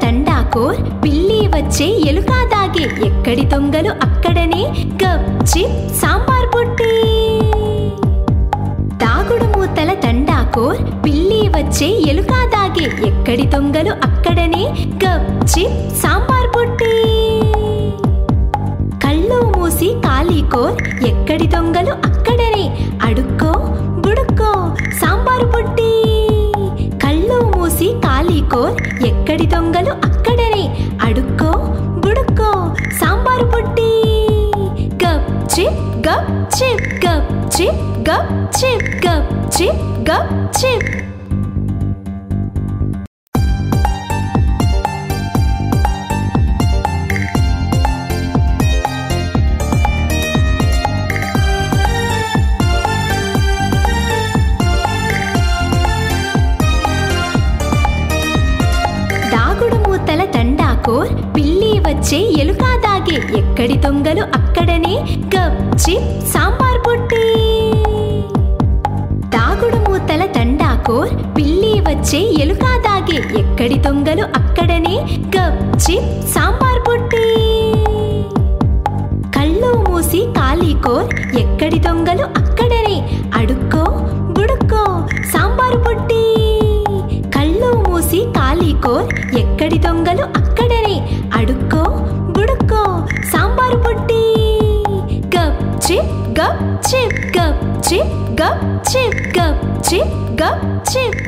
తండాకోర్ పిల్లి వచ్చే ఎలుక దాగే ఎక్కడి దొంగలు అక్కడనే గప్ చిప్ సాంబార్ బుట్టి. దాగుడు మూతల తండాకోర్ పిల్లి వచ్చే ఎలుక దాగే ఎక్కడి దొంగలు అక్కడనే గప్ చిప్ సాంబార్ బుట్టి. కళ్ళు మూసి కాలీకోర్ ఎక్కడి దొంగలు అక్కడనే అడుక్కో బుడుక్కో సాంబార్ బుట్టి. కళ్ళు మూసి కాలీకోర్ ఎక్కడి దొంగలు అక్కడనే అడుక్కో బుడుక్కో సాంబారు బుట్టి. గప్ చిప్ గప్ చిప్ గప్ చిప్ గప్ చిప్ గప్ చిప్ గప్ చిప్. తండాకోర్ పిల్లి వచ్చే ఎలుక దాగే ఎక్కడి దొంగలు అక్కడనే గప్ చిప్ సాంబార్ బుట్టి. దాగుడు మూతల తండాకోర్ పిల్లి వచ్చే ఎలుక దాగే ఎక్కడి దొంగలు అక్కడనే గప్ చిప్ సాంబార్ బుట్టి. కళ్ళు మూసి కాలీకోర్ ఎక్కడి దొంగలు అక్కడనే అడుక్కో బుడుక్కో సాంబారు బుట్టి. కళ్ళు మూసి కాలీకోర్ ఎక్కడి దొంగలు అక్కడనే అడుక్కో బుడుక్కో సాంబారు బుట్టి. గప్ చిప్ గప్ చిప్ గప్ చిప్ గప్ చిప్ గప్ చిప్ గప్ చిప్.